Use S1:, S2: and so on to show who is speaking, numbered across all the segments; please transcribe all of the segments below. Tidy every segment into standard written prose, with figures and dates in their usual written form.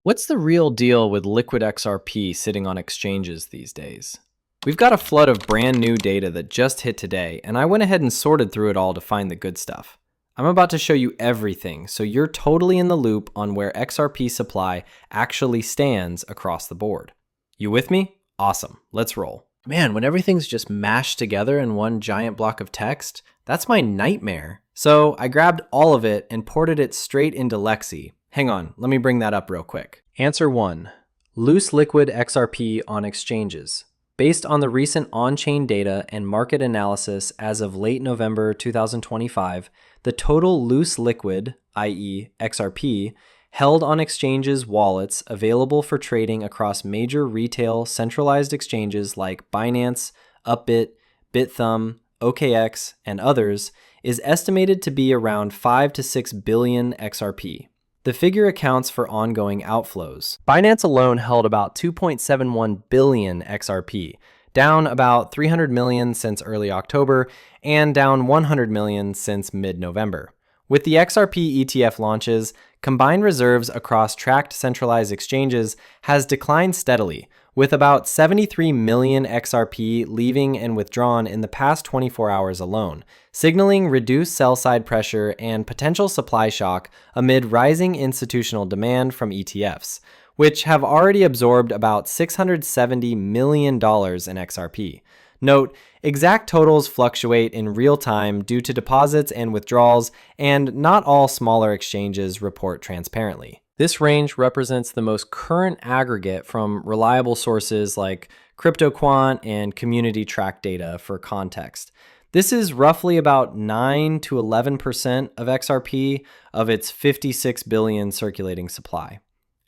S1: What's the real deal with liquid XRP sitting on exchanges these days? We've got a flood of brand new data that just hit today, and I went ahead and sorted through it all to find the good stuff. I'm about to show you everything, so you're totally in the loop on where XRP supply actually stands across the board. You with me? Awesome, let's roll. Man, when everything's just mashed together in one giant block of text, that's my nightmare. So I grabbed all of it and ported it straight into Lexi. Hang on, let me bring that up real quick. Answer 1. Loose liquid XRP on exchanges. Based on the recent on-chain data and market analysis as of late November 2025, the total loose liquid, i.e. XRP, held on exchanges wallets available for trading across major retail centralized exchanges like Binance, Upbit, Bithumb, OKX, and others is estimated to be around 5 to 6 billion XRP. The figure accounts for ongoing outflows. Binance alone held about 2.71 billion XRP, down about 300 million since early October, and down 100 million since mid-November. With the XRP ETF launches, combined reserves across tracked centralized exchanges has declined steadily, with about 73 million XRP leaving and withdrawn in the past 24 hours alone, signaling reduced sell-side pressure and potential supply shock amid rising institutional demand from ETFs, which have already absorbed about $670 million in XRP. Note, exact totals fluctuate in real time due to deposits and withdrawals, and not all smaller exchanges report transparently. This range represents the most current aggregate from reliable sources like CryptoQuant and community track data for context. This is roughly about 9 to 11% of XRP of its 56 billion circulating supply.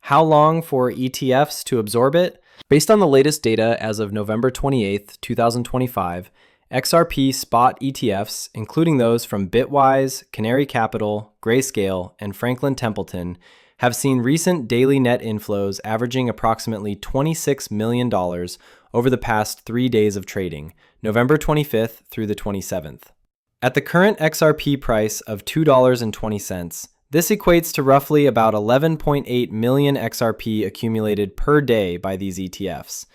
S1: How long for ETFs to absorb it? Based on the latest data as of November 28, 2025, XRP spot ETFs, including those from Bitwise, Canary Capital, Grayscale, and Franklin Templeton, have seen recent daily net inflows averaging approximately $26 million over the past 3 days of trading, November 25th through the 27th. At the current XRP price of $2.20, this equates to roughly about 11.8 million XRP accumulated per day by these ETFs.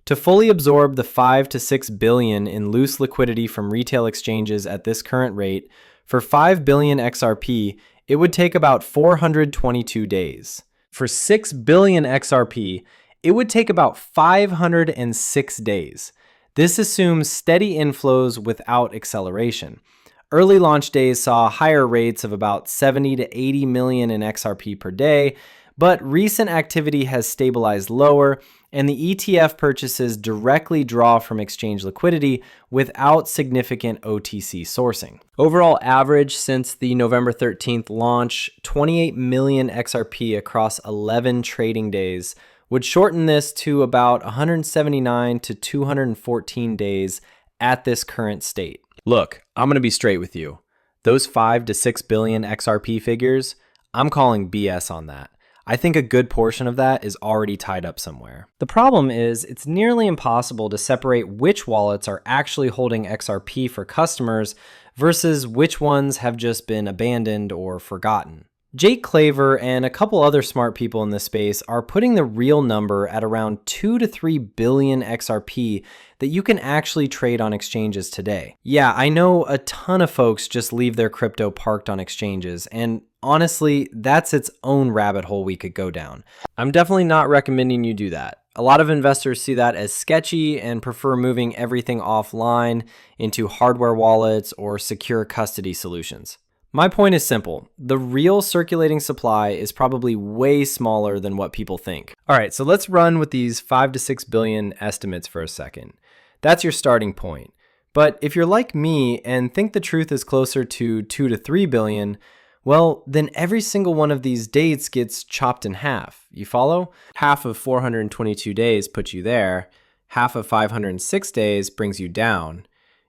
S1: To fully absorb the 5 to 6 billion in loose liquidity from retail exchanges at this current rate, for 5 billion XRP, it would take about 422 days. For 6 billion XRP, it would take about 506 days. This assumes steady inflows without acceleration. Early launch days saw higher rates of about 70 to 80 million in XRP per day, but recent activity has stabilized lower, and the ETF purchases directly draw from exchange liquidity without significant OTC sourcing. Overall average since the November 13th launch, 28 million XRP across 11 trading days, would shorten this to about 179 to 214 days at this current state. Look, I'm going to be straight with you. Those 5 to 6 billion XRP figures, I'm calling BS on that. I think a good portion of that is already tied up somewhere. The problem is it's nearly impossible to separate which wallets are actually holding XRP for customers versus which ones have just been abandoned or forgotten. Jake Claver and a couple other smart people in this space are putting the real number at around 2 to 3 billion XRP that you can actually trade on exchanges today. Yeah, I know a ton of folks just leave their crypto parked on exchanges, and honestly, that's its own rabbit hole we could go down. I'm definitely not recommending you do that. A lot of investors see that as sketchy and prefer moving everything offline into hardware wallets or secure custody solutions. My point is simple. The real circulating supply is probably way smaller than what people think. All right, so let's run with these 5 to 6 billion estimates for a second. That's your starting point. But if you're like me and think the truth is closer to 2 to 3 billion, well, then every single one of these dates gets chopped in half. You follow? Half of 422 days puts you there. Half of 506 days brings you down.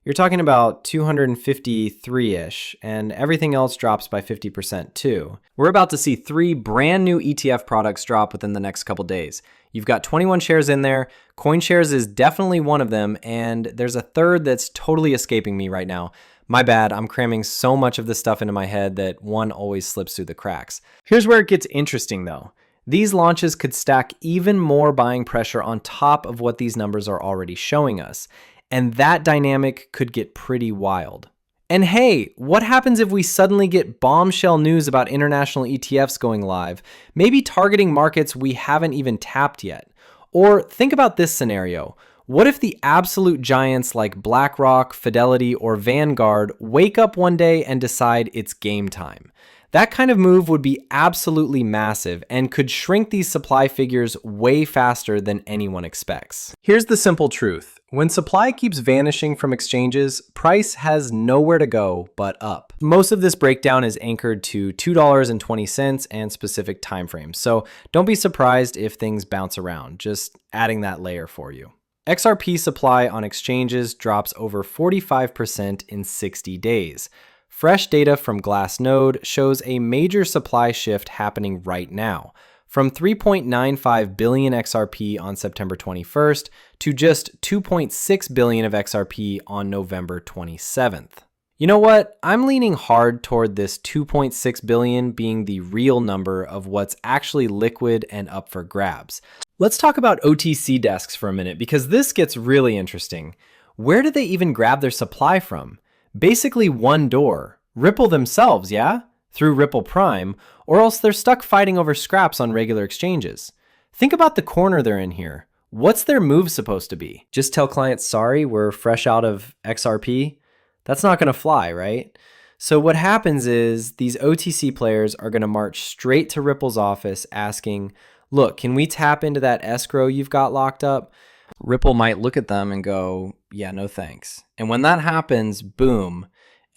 S1: You're talking about 253-ish, and everything else drops by 50% too. We're about to see 3 brand new ETF products drop within the next couple days. You've got 21 shares in there. CoinShares is definitely one of them, and there's a third that's totally escaping me right now. My bad, I'm cramming so much of this stuff into my head that one always slips through the cracks. Here's where it gets interesting though. These launches could stack even more buying pressure on top of what these numbers are already showing us, and that dynamic could get pretty wild. And hey, what happens if we suddenly get bombshell news about international ETFs going live, maybe targeting markets we haven't even tapped yet? Or think about this scenario. What if the absolute giants like BlackRock, Fidelity, or Vanguard wake up one day and decide it's game time? That kind of move would be absolutely massive and could shrink these supply figures way faster than anyone expects. Here's the simple truth. When supply keeps vanishing from exchanges, price has nowhere to go but up. Most of this breakdown is anchored to $2.20 and specific timeframes, so don't be surprised if things bounce around, just adding that layer for you. XRP supply on exchanges drops over 45% in 60 days. Fresh data from Glassnode shows a major supply shift happening right now, from 3.95 billion XRP on September 21st to just 2.6 billion of XRP on November 27th. You know what? I'm leaning hard toward this 2.6 billion being the real number of what's actually liquid and up for grabs. Let's talk about OTC desks for a minute, because this gets really interesting. Where do they even grab their supply from? Basically one door. Ripple themselves, yeah? Through Ripple Prime, or else they're stuck fighting over scraps on regular exchanges. Think about the corner they're in here. What's their move supposed to be? Just tell clients, sorry, we're fresh out of XRP? That's not gonna fly, right? So what happens is these OTC players are gonna march straight to Ripple's office asking, look, can we tap into that escrow you've got locked up? Ripple might look at them and go, yeah, no thanks. And when that happens, boom,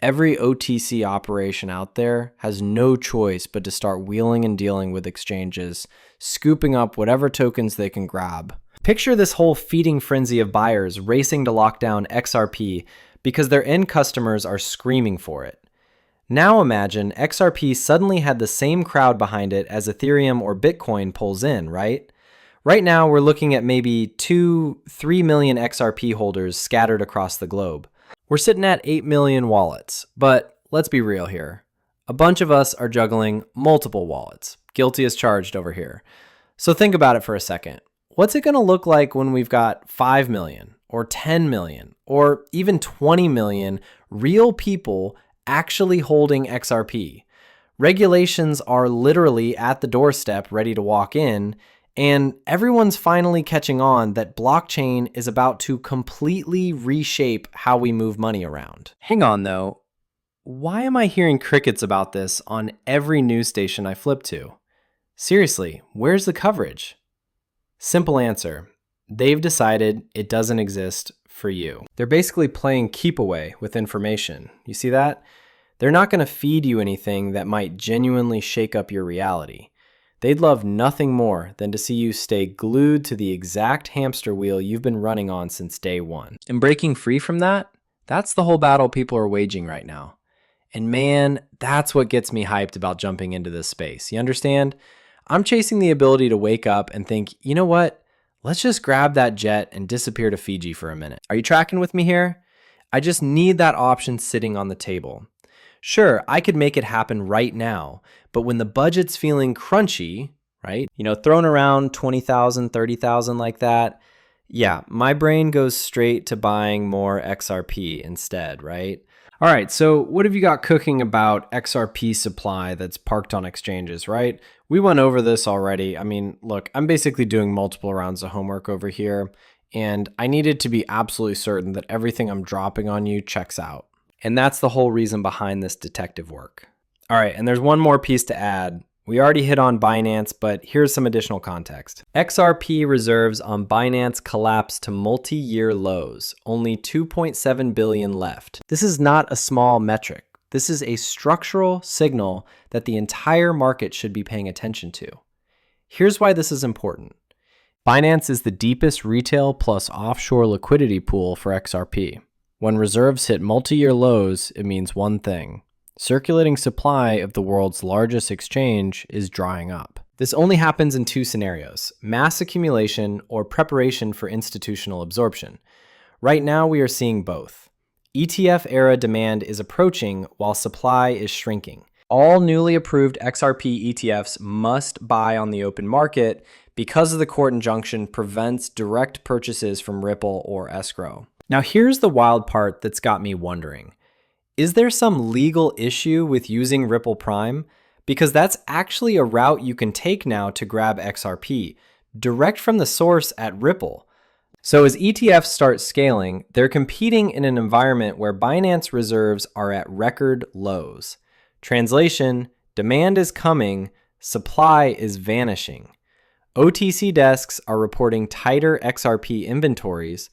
S1: every OTC operation out there has no choice but to start wheeling and dealing with exchanges, scooping up whatever tokens they can grab. Picture this whole feeding frenzy of buyers racing to lock down XRP because their end customers are screaming for it. Now imagine XRP suddenly had the same crowd behind it as Ethereum or Bitcoin pulls in, right? Right now, we're looking at maybe 2-3 million XRP holders scattered across the globe. We're sitting at 8 million wallets, but let's be real here. A bunch of us are juggling multiple wallets. Guilty as charged over here. So think about it for a second. What's it going to look like when we've got 5 million or 10 million or even 20 million real people actually holding XRP? Regulations are literally at the doorstep ready to walk in, and everyone's finally catching on that blockchain is about to completely reshape how we move money around. Hang on though, why am I hearing crickets about this on every news station I flip to? Seriously, where's the coverage? Simple answer, they've decided it doesn't exist for you. They're basically playing keep away with information. You see that? They're not going to feed you anything that might genuinely shake up your reality. They'd love nothing more than to see you stay glued to the exact hamster wheel you've been running on since day one. And breaking free from that, that's the whole battle people are waging right now. And man, that's what gets me hyped about jumping into this space. You understand? I'm chasing the ability to wake up and think, you know what? Let's just grab that jet and disappear to Fiji for a minute. Are you tracking with me here? I just need that option sitting on the table. Sure, I could make it happen right now, but when the budget's feeling crunchy, right? Thrown around 20,000, 30,000 like that, yeah, my brain goes straight to buying more XRP instead, right? All right, so what have you got cooking about XRP supply that's parked on exchanges, right? We went over this already. I mean, look, I'm basically doing multiple rounds of homework over here, and I needed to be absolutely certain that everything I'm dropping on you checks out. And that's the whole reason behind this detective work. All right, and there's one more piece to add. We already hit on Binance, but here's some additional context. XRP reserves on Binance collapsed to multi-year lows, only 2.7 billion left. This is not a small metric. This is a structural signal that the entire market should be paying attention to. Here's why this is important. Binance is the deepest retail plus offshore liquidity pool for XRP. When reserves hit multi-year lows, it means one thing. Circulating supply of the world's largest exchange is drying up. This only happens in two scenarios: mass accumulation or preparation for institutional absorption. Right now, we are seeing both. ETF era demand is approaching while supply is shrinking. All newly approved XRP ETFs must buy on the open market because of the court injunction prevents direct purchases from Ripple or escrow. Now here's the wild part that's got me wondering. Is there some legal issue with using Ripple Prime? Because that's actually a route you can take now to grab XRP, direct from the source at Ripple. So as ETFs start scaling, they're competing in an environment where Binance reserves are at record lows. Translation, demand is coming, supply is vanishing. OTC desks are reporting tighter XRP inventories.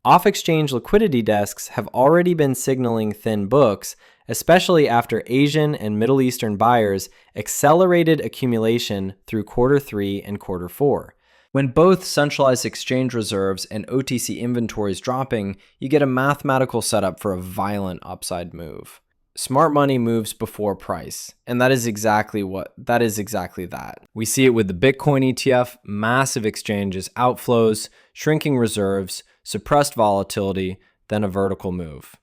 S1: Off-exchange liquidity desks have already been signaling thin books, especially after Asian and Middle Eastern buyers accelerated accumulation through Q3 and Q4. When both centralized exchange reserves and OTC inventories dropping, you get a mathematical setup for a violent upside move. Smart money moves before price, and that is exactly that. We see it with the Bitcoin ETF, massive exchanges, outflows, shrinking reserves, suppressed volatility, then a vertical move.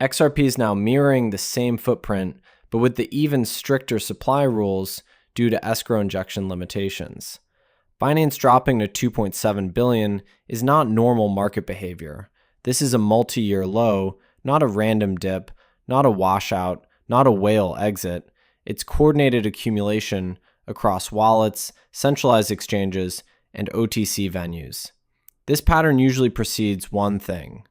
S1: XRP is now mirroring the same footprint, but with the even stricter supply rules due to escrow injection limitations. Binance dropping to 2.7 billion is not normal market behavior. This is a multi-year low, not a random dip, not a washout, not a whale exit. It's coordinated accumulation across wallets, centralized exchanges, and OTC venues. This pattern usually precedes one thing: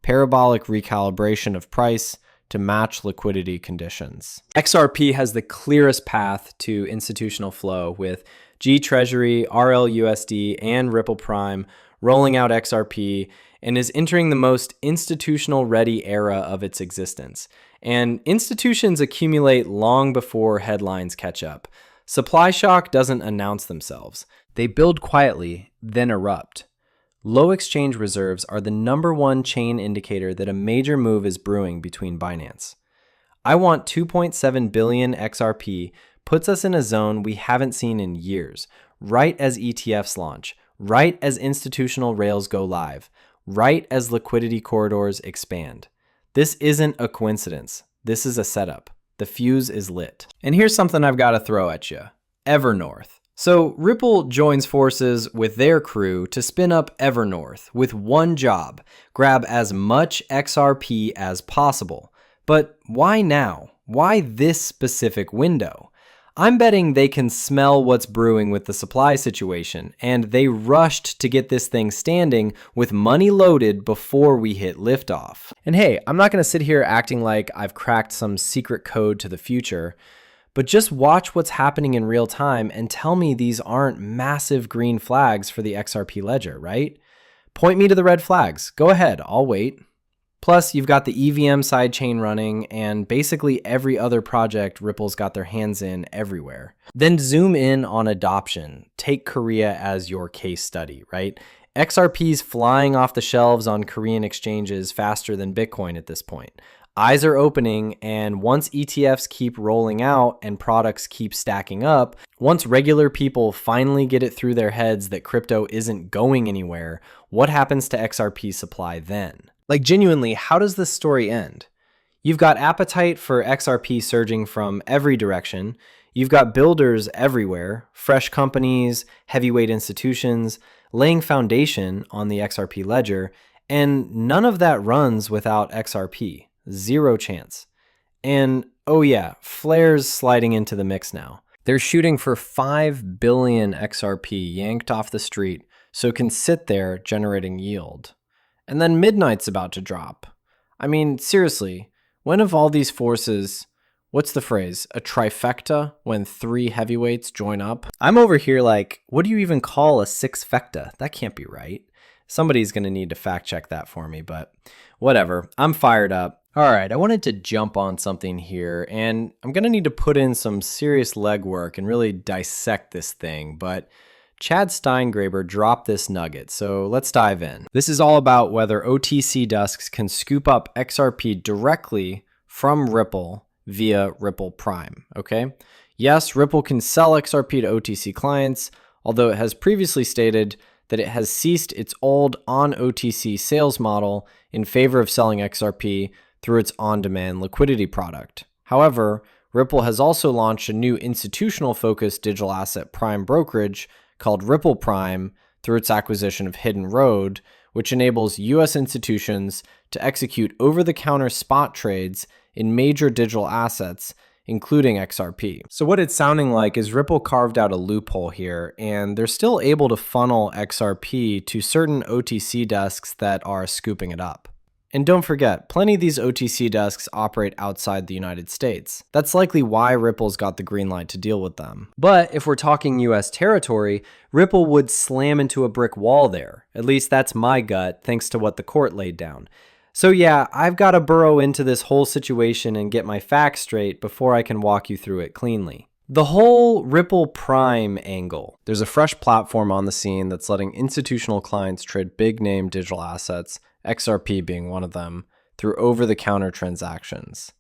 S1: parabolic recalibration of price to match liquidity conditions. XRP has the clearest path to institutional flow with G Treasury, RLUSD, and Ripple Prime rolling out XRP and is entering the most institutional-ready era of its existence. And institutions accumulate long before headlines catch up. Supply shock doesn't announce themselves. They build quietly, then erupt. Low exchange reserves are the #1 chain indicator that a major move is brewing between Binance. I want 2.7 billion XRP puts us in a zone we haven't seen in years, right as ETFs launch, right as institutional rails go live, right as liquidity corridors expand. This isn't a coincidence. This is a setup. The fuse is lit. And here's something I've got to throw at you. Evernorth. So Ripple joins forces with their crew to spin up Evernorth with one job: grab as much XRP as possible. But why now? Why this specific window? I'm betting they can smell what's brewing with the supply situation, and they rushed to get this thing standing with money loaded before we hit liftoff. And hey, I'm not going to sit here acting like I've cracked some secret code to the future, but just watch what's happening in real time and tell me these aren't massive green flags for the XRP ledger, right? Point me to the red flags. Go ahead, I'll wait. Plus, you've got the EVM sidechain running and basically every other project Ripple's got their hands in everywhere. Then zoom in on adoption. Take Korea as your case study, right? XRP's flying off the shelves on Korean exchanges faster than Bitcoin at this point. Eyes are opening, and once ETFs keep rolling out and products keep stacking up, once regular people finally get it through their heads that crypto isn't going anywhere, what happens to XRP supply then? Like, genuinely, how does this story end? You've got appetite for XRP surging from every direction. You've got builders everywhere, fresh companies, heavyweight institutions, laying foundation on the XRP ledger, and none of that runs without XRP. Zero chance. And oh yeah, Flare's sliding into the mix now. They're shooting for 5 billion XRP yanked off the street so it can sit there generating yield. And then Midnight's about to drop. I mean, seriously, when of all these forces, what's the phrase? A trifecta when 3 heavyweights join up? I'm over here like, what do you even call a sixfecta? That can't be right. Somebody's going to need to fact check that for me, but whatever. I'm fired up. All right, I wanted to jump on something here, and I'm going to need to put in some serious legwork and really dissect this thing, but Chad Steingraber dropped this nugget, so let's dive in. This is all about whether OTC desks can scoop up XRP directly from Ripple via Ripple Prime, okay? Yes, Ripple can sell XRP to OTC clients, although it has previously stated that it has ceased its old on-OTC sales model in favor of selling XRP through its on-demand liquidity product. However, Ripple has also launched a new institutional-focused digital asset prime brokerage called Ripple Prime through its acquisition of Hidden Road, which enables U.S. institutions to execute over-the-counter spot trades in major digital assets, including XRP. So what it's sounding like is Ripple carved out a loophole here, and they're still able to funnel XRP to certain OTC desks that are scooping it up. And don't forget, plenty of these OTC desks operate outside the United States. That's likely why Ripple's got the green light to deal with them. But if we're talking US territory, Ripple would slam into a brick wall there. At least that's my gut, thanks to what the court laid down. So yeah, I've got to burrow into this whole situation and get my facts straight before I can walk you through it cleanly. The whole Ripple Prime angle. There's a fresh platform on the scene that's letting institutional clients trade big name digital assets, XRP being one of them, through over-the-counter transactions.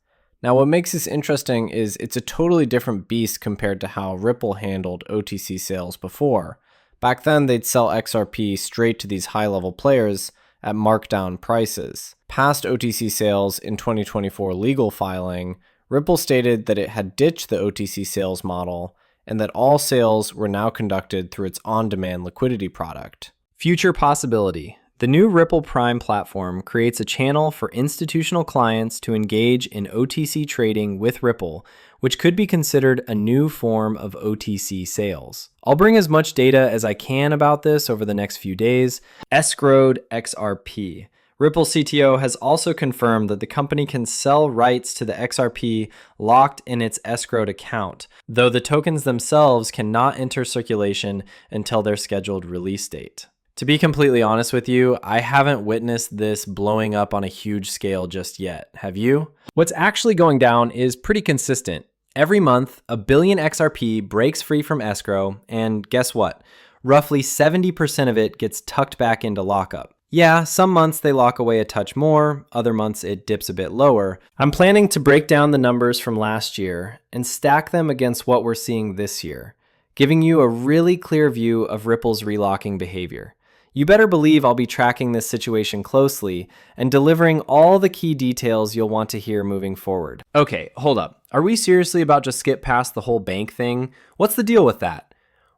S1: Now what makes this interesting is it's a totally different beast compared to how Ripple handled OTC sales before. Back then they'd sell XRP straight to these high-level players at markdown prices. Past OTC sales in 2024 legal filing, Ripple stated that it had ditched the OTC sales model and that all sales were now conducted through its on-demand liquidity product. Future possibility. The new Ripple Prime platform creates a channel for institutional clients to engage in OTC trading with Ripple, which could be considered a new form of OTC sales. I'll bring as much data as I can about this over the next few days. Escrowed XRP. Ripple CTO has also confirmed that the company can sell rights to the XRP locked in its escrowed account, though the tokens themselves cannot enter circulation until their scheduled release date. To be completely honest with you, I haven't witnessed this blowing up on a huge scale just yet. Have you? What's actually going down is pretty consistent. Every month, 1 billion XRP breaks free from escrow, and guess what? Roughly 70% of it gets tucked back into lockup. Yeah, some months they lock away a touch more, other months it dips a bit lower. I'm planning to break down the numbers from last year and stack them against what we're seeing this year, giving you a really clear view of Ripple's relocking behavior. You better believe I'll be tracking this situation closely and delivering all the key details you'll want to hear moving forward. Okay, hold up. Are we seriously about to skip past the whole bank thing? What's the deal with that?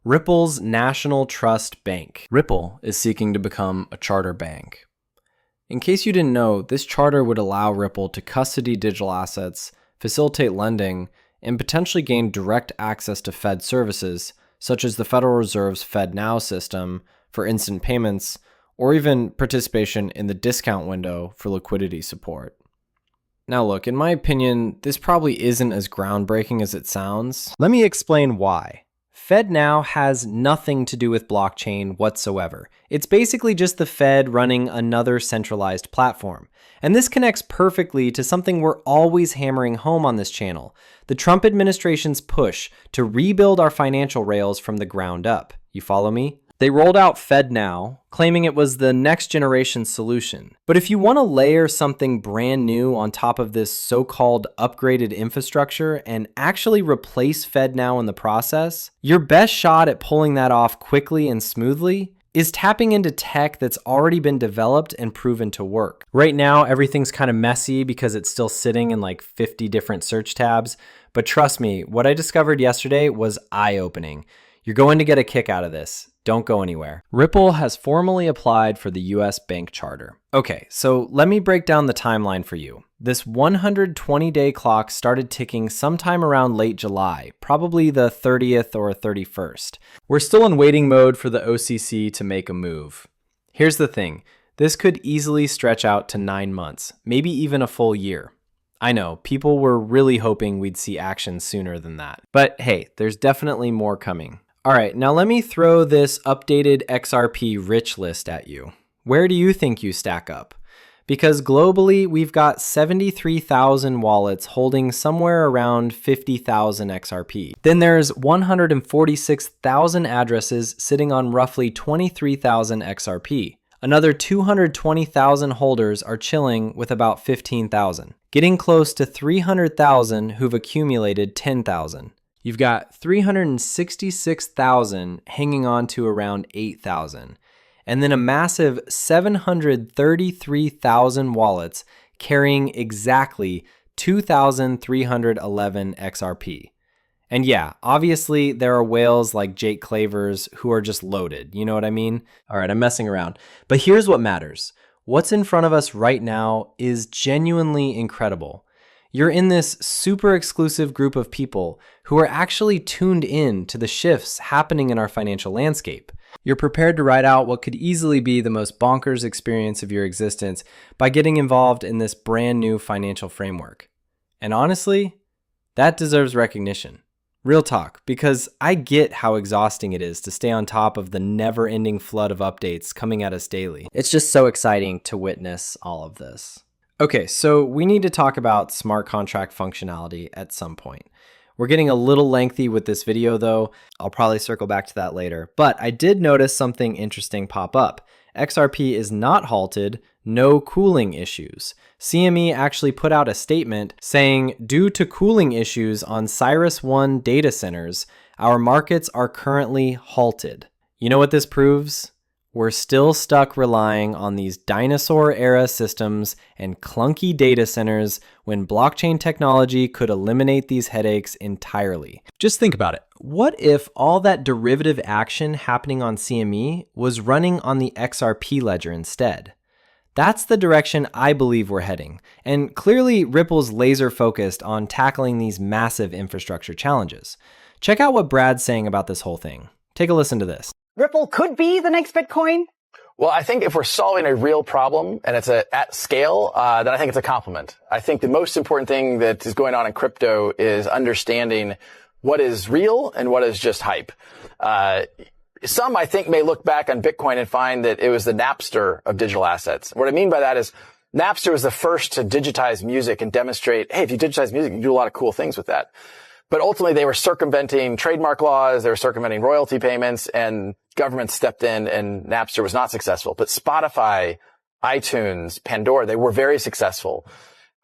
S1: Ripple's National Trust Bank. Ripple is seeking to become a charter bank. In case you didn't know, this charter would allow Ripple to custody digital assets, facilitate lending, and potentially gain direct access to Fed services, such as the Federal Reserve's FedNow system for instant payments, or even participation in the discount window for liquidity support. Now look, in my opinion, this probably isn't as groundbreaking as it sounds. Let me explain why. FedNow has nothing to do with blockchain whatsoever. It's basically just the Fed running another centralized platform. And this connects perfectly to something we're always hammering home on this channel, the Trump administration's push to rebuild our financial rails from the ground up. You follow me? They rolled out FedNow, claiming it was the next generation solution. But if you want to layer something brand new on top of this so-called upgraded infrastructure and actually replace FedNow in the process, your best shot at pulling that off quickly and smoothly is tapping into tech that's already been developed and proven to work. Right now, everything's kind of messy because it's still sitting in like 50 different search tabs. But trust me, what I discovered yesterday was eye-opening. You're going to get a kick out of this. Don't go anywhere. Ripple has formally applied for the US bank charter. Okay, so let me break down the timeline for you. This 120-day clock started ticking sometime around late July, probably the 30th or 31st. We're still in waiting mode for the OCC to make a move. Here's the thing. This could easily stretch out to 9 months, maybe even a full year. I know, people were really hoping we'd see action sooner than that. But hey, there's definitely more coming. All right, now let me throw this updated XRP rich list at you. Where do you think you stack up? Because globally, we've got 73,000 wallets holding somewhere around 50,000 XRP. Then there's 146,000 addresses sitting on roughly 23,000 XRP. Another 220,000 holders are chilling with about 15,000, getting close to 300,000 who've accumulated 10,000. You've got 366,000 hanging on to around 8,000, and then a massive 733,000 wallets carrying exactly 2,311 XRP. And yeah, obviously there are whales like Jake Clavers who are just loaded. You know what I mean? All right, I'm messing around. But here's what matters. What's in front of us right now is genuinely incredible. You're in this super exclusive group of people who are actually tuned in to the shifts happening in our financial landscape. You're prepared to ride out what could easily be the most bonkers experience of your existence by getting involved in this brand new financial framework. And honestly, that deserves recognition. Real talk, because I get how exhausting it is to stay on top of the never-ending flood of updates coming at us daily. It's just so exciting to witness all of this. Okay, so we need to talk about smart contract functionality at some point. We're getting a little lengthy with this video though. I'll probably circle back to that later. But I did notice something interesting pop up. XRP is not halted, no cooling issues. CME actually put out a statement saying, due to cooling issues on Cyrus 1 data centers, our markets are currently halted. You know what this proves? We're still stuck relying on these dinosaur-era systems and clunky data centers when blockchain technology could eliminate these headaches entirely. Just think about it. What if all that derivative action happening on CME was running on the XRP ledger instead? That's the direction I believe we're heading, and clearly Ripple's laser focused on tackling these massive infrastructure challenges. Check out what Brad's saying about this whole thing. Take a listen to this.
S2: Ripple could be the next Bitcoin?
S3: Well, I think if we're solving a real problem and it's at scale, then I think it's a compliment. I think the most important thing that is going on in crypto is understanding what is real and what is just hype. Some, I think, may look back on Bitcoin and find that it was the Napster of digital assets. What I mean by that is Napster was the first to digitize music and demonstrate, hey, if you digitize music, you can do a lot of cool things with that. But ultimately, they were circumventing trademark laws, they were circumventing royalty payments, and government stepped in, and Napster was not successful. But Spotify, iTunes, Pandora, they were very successful.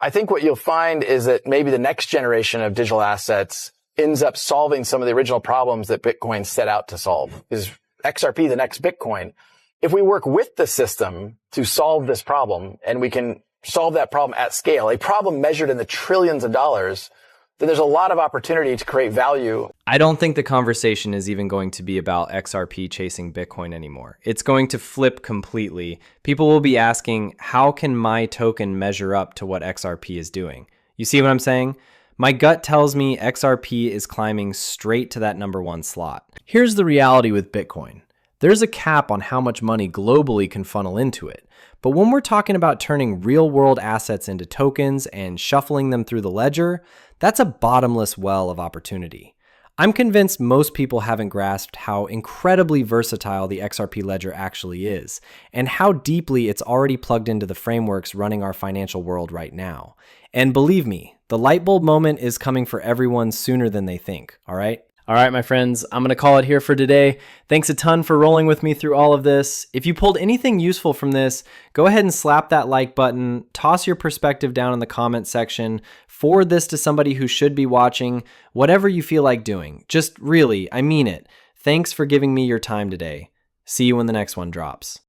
S3: I think what you'll find is that maybe the next generation of digital assets ends up solving some of the original problems that Bitcoin set out to solve. Is XRP the next Bitcoin? If we work with the system to solve this problem, and we can solve that problem at scale, a problem measured in the trillions of dollars, then there's a lot of opportunity to create value.
S1: I don't think the conversation is even going to be about XRP chasing Bitcoin anymore. It's going to flip completely. People will be asking, how can my token measure up to what XRP is doing? You see what I'm saying? My gut tells me XRP is climbing straight to that #1 slot. Here's the reality with Bitcoin. There's a cap on how much money globally can funnel into it. But when we're talking about turning real-world assets into tokens and shuffling them through the ledger, that's a bottomless well of opportunity. I'm convinced most people haven't grasped how incredibly versatile the XRP ledger actually is, and how deeply it's already plugged into the frameworks running our financial world right now. And believe me, the light bulb moment is coming for everyone sooner than they think, all right? All right, my friends, I'm going to call it here for today. Thanks a ton for rolling with me through all of this. If you pulled anything useful from this, go ahead and slap that like button, toss your perspective down in the comment section, forward this to somebody who should be watching, whatever you feel like doing. Just really, I mean it. Thanks for giving me your time today. See you when the next one drops.